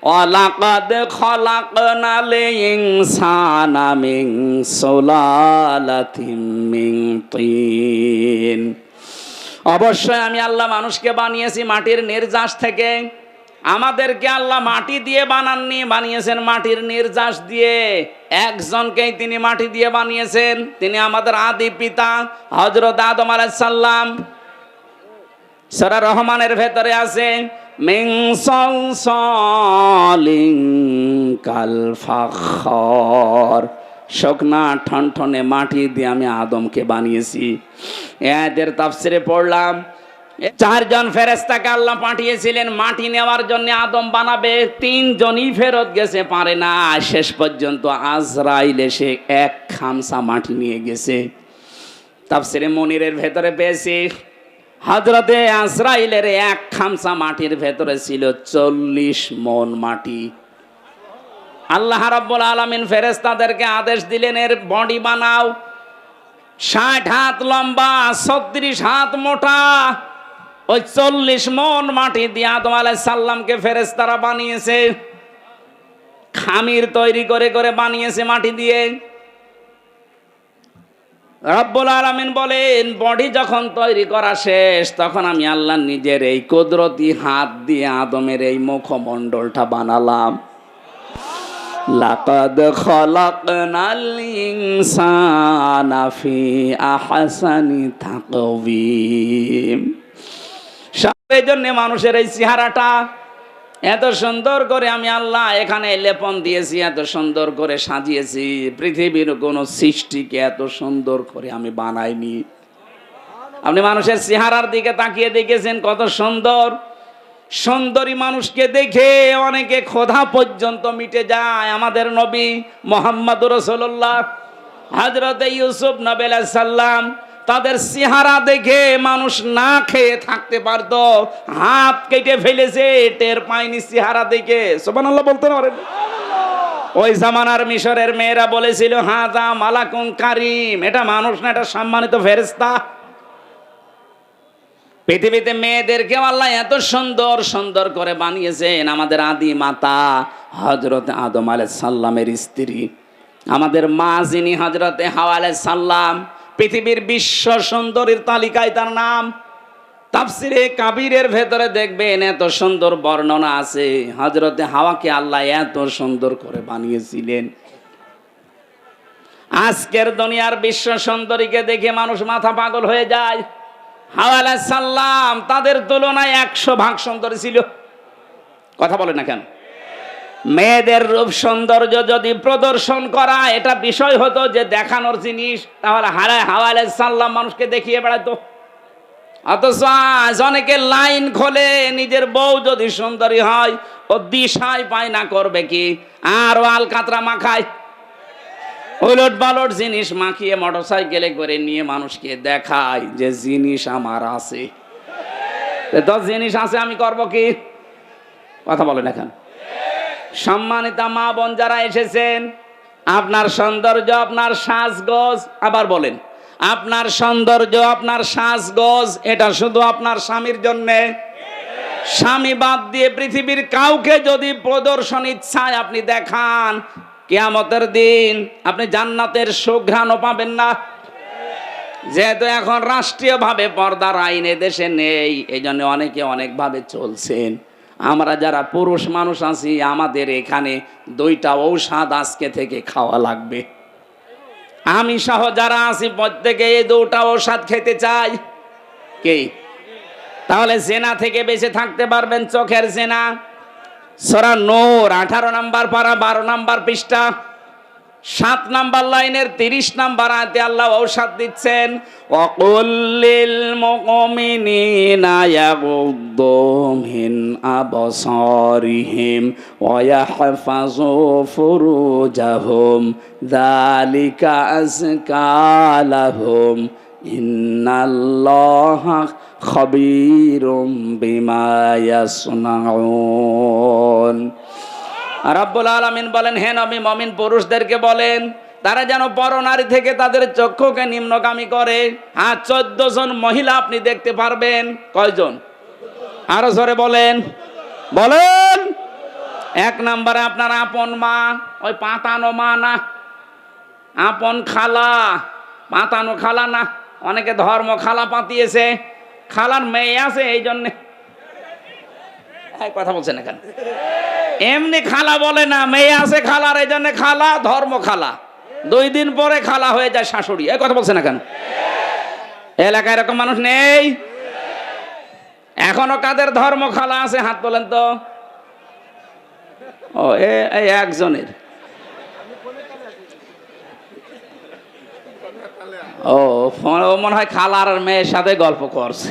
ওয়ালাকাদ খলাকনাল ইনসানা মিন সুলালাতিন মিন তিন। অবশ্যই আমি আল্লাহ মানুষকে বানিয়েছি মাটির নির্যাস থেকে। আমাদেরকে আল্লাহ মাটি দিয়ে বানাননি, বানিয়েছেন মাটির নির্যাস দিয়ে। একজনকেই তিনি মাটি দিয়ে বানিয়েছেন, তিনি আমাদের আদি পিতা হযরত আদম আলাইহিস সালাম। সূরা রহমানের ভেতরে আছে মিন সালসালিন কাল ফাখর, শুকনা ঠনঠনে মাটি দিয়ে আমি আদমকে বানিয়েছি। এদের তাফসিরে পড়লাম চারজন ফেরেশতাকে আল্লাহ পাঠিয়েছিলেন মাটি নেওয়ার জন্য, আদম বানাবে। তিনজনই ফেরত গেছে, পারে না। শেষ পর্যন্ত আজরাইল এসে এক খামসা মাটি নিয়ে গেছে। তাফসিরে মুনিরের ভেতরে পেয়েছি হযরতে আজরাইলের এক খামসা মাটির ভেতরে ছিল 40 মণ মাটি। আল্লাহ রাব্বুল আলামিন ফেরেশতাদেরকে আদেশ দিলেন এর বডি বানাও। 60 হাত লম্বা, 36 হাত মোটা। ওই 40 মণ মাটি দিয়ে আদম আলাইহিস সালামকে ফেরেশতারা বানিয়েছে। খামির তৈরি করে করে বানিয়েছে মাটি দিয়ে। রব্বুল আলামিন বলেন বডি যখন তৈরি করা শেষ, তখন আমি আল্লাহ নিজের এই কুদরতি হাত দিয়ে আদমের এই মুখমণ্ডলটা বানালাম। লাকাদ খলাকনাল ইনসানা ফি আহসানি তাকওয়িম। সেই জন্য মানুষের এই চেহারাটা এত সুন্দর করে আমি আল্লাহ এখানে লেপন দিয়েছি, এত সুন্দর করে সাজিয়েছি। পৃথিবীর কোনো সৃষ্টিকে এত সুন্দর করে আমি বানাইনি। আপনি মানুষের চেহারার দিকে তাকিয়ে দেখেছেন কত সুন্দর। সুন্দরী মানুষকে দেখে অনেকে ক্ষুধা পর্যন্ত মিটে যায়। আমাদের নবী মুহাম্মদুর রাসূলুল্লাহ হযরত ইউসুফ নবী আলাইহিস সালাম, তাদের চেহারা দেখে মানুষ না খেয়ে থাকতে পারতো। হাত কেটে ফেলেছে, টের পায়নি চেহারা দেখে। সুবহানাল্লাহ বলতে পারেন? ওই জামানার মিশরের মেয়েরা বলেছিল হাযা মালাকুন কারীম, এটা মানুষ না, এটা সম্মানিত ফেরেশতা। পৃথিবীতে মেয়েদেরকে আল্লাহ এত সুন্দর সুন্দর করে বানিয়েছেন। আমাদের আদি মাতা হযরত আদম আলাইহিস সালামের স্ত্রী, আমাদের মা যিনি হযরতে হাওয়া আলাইহিস সালাম, পৃথিবীর বিশ্ব সুন্দরীর তালিকায় তার নাম। তাফসিরে কাবীরের ভেতরে দেখবেন এত সুন্দর বর্ণনা আছে। হযরতে হাওয়াকে আল্লাহ এত সুন্দর করে বানিয়েছিলেন। আজকের দুনিয়ার বিশ্ব সুন্দরীকে দেখে মানুষ মাথা পাগল হয়ে যায়। হাওয়া আলাইহিস সালাম তাদের তুলনায় 100 ভাগ সুন্দরী ছিল। কথা বলে না কেন? মেয়েদের রূপ সৌন্দর্য যদি প্রদর্শন করা এটা বিষয় হতো যে দেখানোর জিনিস, তাহলে হাওয়া আলাইহিস সালাম মানুষকে দেখিয়ে বেড়াতো। অথচ আজ অনেকে লাইন খোলে, নিজের বউ যদি সুন্দরী হয় ও দিশায় পায় না করবে কি, আর আল কাতরা মাখায়, ওলট পালট জিনিস মাখিয়ে মোটরসাইকেলে করে নিয়ে মানুষকে দেখায় যে জিনিস আমার আছে। 10 জিনিস আছে, আমি করব কি? কথা বলেন এখন। সম্মানিতা মা বোন যারা এসেছেন, আপনার সৌন্দর্য, আপনার সাজগোজ, আবার বলেন আপনার সৌন্দর্য, আপনার সাজগোজ এটা শুধু আপনার স্বামীর জন্যে। স্বামী বাদ দিয়ে পৃথিবীর কাউকে যদি প্রদর্শন ইচ্ছায় আপনি দেখান, কিয়ামতের দিন আপনি জান্নাতের সুঘ্রাণও পাবেন না। যেহেতু এখন রাষ্ট্রীয়ভাবে পর্দার আইন দেশে নেই, এই জন্য অনেকে অনেকভাবে চলছেন। আমরা যারা পুরুষ মানুষ আছি, আমাদের এখানে 2টা ঔষধ আজকে থেকে খাওয়া লাগবে। আমি সহ যারা আছি প্রত্যেকে এই 2টা ঔষধ খেতে চাই। কি? তাহলে জেনা থেকে বেঁচে থাকতে পারবেন। চোখের জেনা, সূরা নূর 18 নম্বর পারা 12 নম্বর পৃষ্ঠা 7 নম্বর লাইনের 30 নম্বর আয়াতে আল্লাহ ঔষধ দিচ্ছেন, ওয়াকুল্লিল মুমিনিনা ইয়াগুদ্দু মিন আবসারিহিম ওয়া ইয়াহফাযু ফুরুজাহুম যালিকা আযকা লাহুম ইন্নাল্লাহা খাবীরুম বিমা ইয়াসনাউন। রাব্বুল আলামিন বলেন, হে নবী মুমিন পুরুষদেরকে বলেন তারা যেন পরনারী থেকে তাদের চক্ষুকে নিম্নগামী করে। 14 জন মহিলা আপনি দেখতে পারবেন। কয়জন? আরো জোরে বলেন, বলেন। এক নম্বরে আপনার আপন মা, ওই পাতানো মা না, আপন খালা, পাতানো খালা না। অনেকে ধর্ম খালা পাতিয়েছে, খালার মেয়ে আছে এই জন্যে। কথা বলছেন এখানে, এমনি খালা বলে না, মেয়ে আছে খালার, এই জন্য খালা, ধর্ম খালা। 2 দিন পরে খালা হয়ে যায় শাশুড়ি। এই কথা বলছেন এখানে। এলাকায় এরকম মানুষ নেই? এখনো কাদের ধর্ম খালা আছে হাত তোলেন তো। ও এই একজনের। ও মনে হয় খালার মেয়ের সাথে গল্প করছে।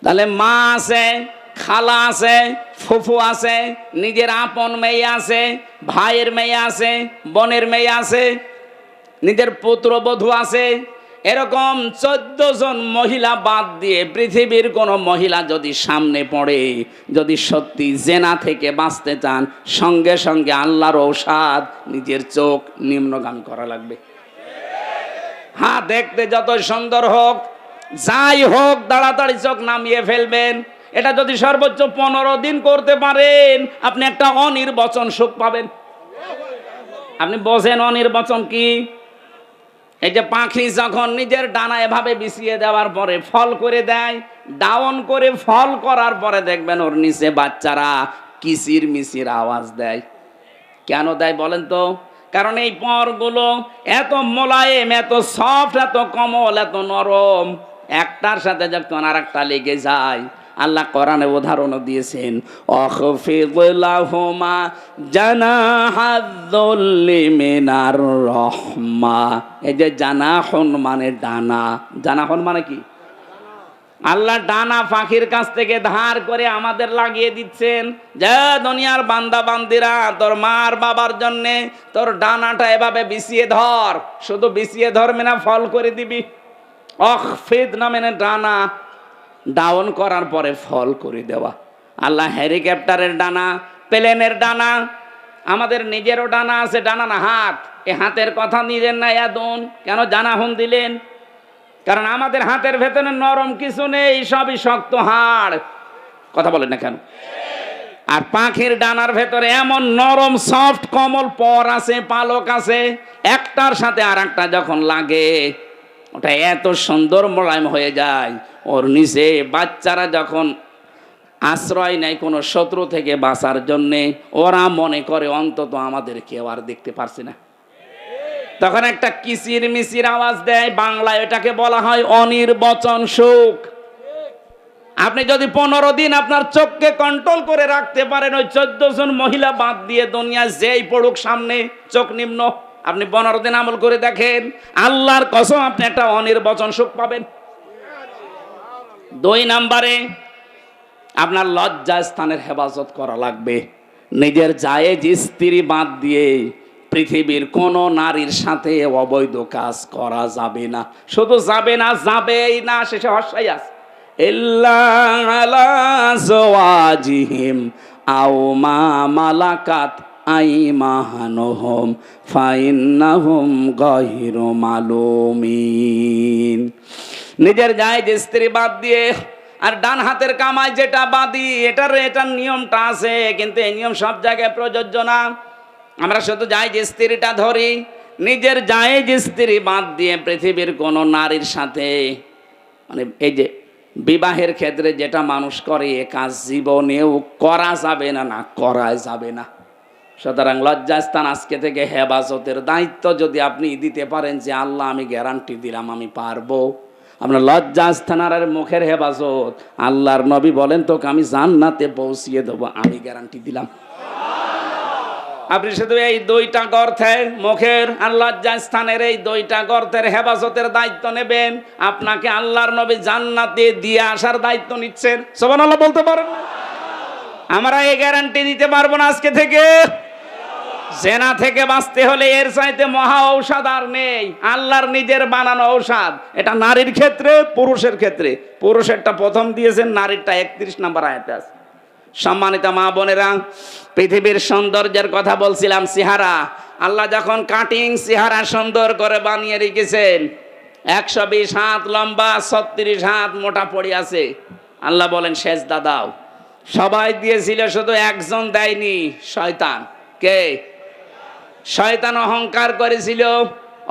তাহলে মা আছে, খালা আছে, ফুফু আছে, নিজের আপন মেয়ে আছে, ভাইয়ের মেয়ে আছে, বোনের মেয়ে আছে, নিজের পুত্রবধূ আছে। এরকম 14 জন মহিলা বাদ দিয়ে পৃথিবীর কোনো মহিলা যদি সামনে পড়ে, যদি সত্যি জেনা থেকে বাঁচতে চান, সঙ্গে সঙ্গে আল্লাহর ঔষধ নিজের চোখ নিম্নগামী করা লাগবে। হ্যাঁ, দেখতে যত সুন্দর হোক, যাই হোক, তাড়াতাড়ি চোখ নামিয়ে ফেলবেন। এটা যদি সর্বোচ্চ 15 দিন করতে পারেন, আপনি একটা অনির্বচন সুখ পাবেন। আপনি বোঝেন অনির্বচন কি? এই যে পাখি যখন নিজের ডানা এভাবে বিছিয়ে দেওয়ার পরে ফল করে দেয়, ডাউন করে ফল করার পরে দেখবেন ওর নিচে বাচ্চারা কিচির মিচির আওয়াজ দেয়। কেন দেয় বলেন তো? কারণ এই পরগুলো এত মোলায়েম, এত সফট, এত কোমল, এত নরম, একটার সাথে যখন আর একটা লেগে যায়। আল্লাহ কোরআনে উদাহরণ দিয়েছেন, অখফিদ লাহুমা জানাহাযুল্লি মিনার রাহমা। এই যে জানাহুন মানে ডানা, জানাহুন মানে কি? আল্লাহ ডানা পাখির কাছ থেকে ধার করে আমাদের লাগিয়ে দিচ্ছেন, যে দুনিয়ার বান্দা বান্দিরা, তোর মার বাবার জন্যে তোর ডানাটা এভাবে বিছিয়ে ধর। শুধু বিছিয়ে ধরবে না, ফল করে দিবি। অখফিদ না মানে ডানা ডাউন করার পরে ফল করে দেওয়া। আল্লাহ হেলিকপ্টারের ডানা, প্লেনের ডানা, আমাদের নিজেরও ডানা আছে। ডানা না হাত, এই হাতের কথা নিলেন না ইয়াদুন, কেন জানাহুন দিলেন? কারণ আমাদের হাতের ভেতরে নরম কিছু নেই, সবই শক্ত হাড়। কথা বলেন না কেন? আর পাখির ডানার ভেতরে এমন নরম সফট কোমল পর আছে, পালক আছে, একটার সাথে আর একটা যখন লাগে ওটা এত সুন্দর মোলায়েম হয়ে যায়। ওর নিচে বাচ্চারা যখন আশ্রয় নেয় কোনো শত্রু থেকে বাঁচার জন্যে, ওরা মনে করে অন্তত আমাদের কেউ আর দেখতে পারছে না, তখন একটা কিচির মিচির আওয়াজ দেয়। বাংলায় এটাকে বলা হয় অনির্বচন সুখ। আপনি যদি 15 দিন আপনার চোখকে কন্ট্রোল করে রাখতে পারেন, ওই 14 জন মহিলা বাদ দিয়ে দুনিয়া যেই পড়ুক সামনে, চোখ নিম্ন, আপনি 15 দিন আমল করে দেখেন, আল্লাহর কসম আপনি একটা অনির্বচন সুখ পাবেন। 2 নম্বরে আপনার লজ্জা স্থানের হেফাজত করা লাগবে। নিজের জায়েজ স্ত্রী বাদ দিয়ে পৃথিবীর কোন নারীর সাথে অবৈধ কাজ করা যাবে না। শুধু যাবে না, যাবেই না, শেষে হর্ষাই আছে, ইল্লা আলা যাওয়াজিহিম আও মা মালাকাত আইমানুহুম ফাইন্নাহুম গায়রু মালুমিন। নিজের জায়েজ স্ত্রী বাদ দিয়ে আর ডান হাতের কামাই যেটা বাদি, এটার নিয়মটা আছে, কিন্তু এই নিয়ম সব জায়গায় প্রযোজ্য না। আমরা শুধু জায়েজ স্ত্রীটা ধরি। নিজের জায়েজ স্ত্রী বাদ দিয়ে পৃথিবীর কোন নারীর সাথে, মানে এই যে বিবাহের ক্ষেত্রে যেটা মানুষ করে, এ কাজ জীবনেও করা যাবে না, না করা যাবে না। সুতরাং লজ্জাস্থান আজকে থেকে হেফাজতের দায়িত্ব যদি আপনি দিতে পারেন, যে আল্লাহ আমি গ্যারান্টি দিলাম আমি পারবো। আপনার লজ্জাস্থান আর মুখের হেফাজত, আল্লাহর নবী বলেন তোকে আমি জান্নাতে পৌঁছিয়ে দেবো, আমি গ্যারান্টি দিলাম। আপনি শুধু এই 2টা গর্তের, মুখের আর লজ্জাস্থানের এই 2টা গর্তের হেফাজতের দায়িত্ব নেবেন, আপনাকে আল্লাহর নবী জান্নাতে দিয়ে আসার দায়িত্ব নিচ্ছেন। সুবহানাল্লাহ বলতে পারেন? আমরা এই গ্যারান্টি দিতে পারবো না আজকে থেকে। জেনা থেকে বাঁচতে হলে এর চাইতে মহা ঔষধ আর নেই, আল্লাহর নিজের বানানো ঔষধ। এটা নারীর ক্ষেত্রে, পুরুষের ক্ষেত্রে। পুরুষেরটা প্রথম দিয়েছেন, নারীরটা 31 নম্বর আয়াতে আছে। সম্মানিত মা বোনেরা, পৃথিবীর সৌন্দর্যের কথা বলছিলাম, চেহারা। আল্লাহ যখন কাটিং চেহারা সুন্দর করে বানিয়ে রেখেছেন, 120 হাত লম্বা, 36 হাত মোটা পড়ে আছে। আল্লাহ বলেন সেজদা দাও। সবাই দিয়েছিল, শুধু একজন দেয়নি, শয়তান। কে? শয়তান অহংকার করেছিল।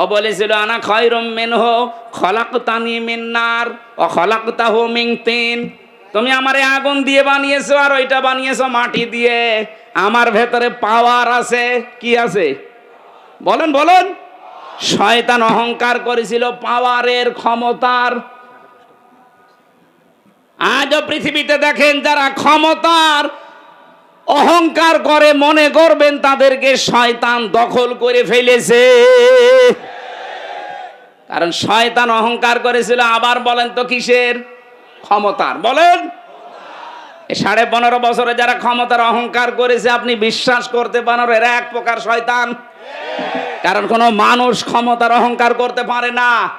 ও বলেছিল আনা খায়রুম মিনহু খলাকতানি মিন নার ওয়া খলাকতাহু মিন তিন। তুমি আমারে আগুন দিয়ে বানিয়েছো আর ওইটা বানিয়েছো মাটি দিয়ে। আমার ভেতরে পাওয়ার আছে। কি আছে? বলেন বলেন। শয়তান অহংকার করেছিল পাওয়ারের, ক্ষমতার। আজও পৃথিবীতে দেখেন যারা ক্ষমতার অহংকার করে, মনে করবেন তাদেরকে শয়তান দখল করে ফেলেছে। কারণ শয়তান অহংকার করেছিল। আবার বলেন তো কিসের? ক্ষমতার। বলেন। 15.5 বছরে যারা ক্ষমতার অহংকার করেছে, আপনি বিশ্বাস করতে পারেন এরা এক প্রকার শয়তান। কারণ কোনো মানুষ ক্ষমতার অহংকার করতে পারে না।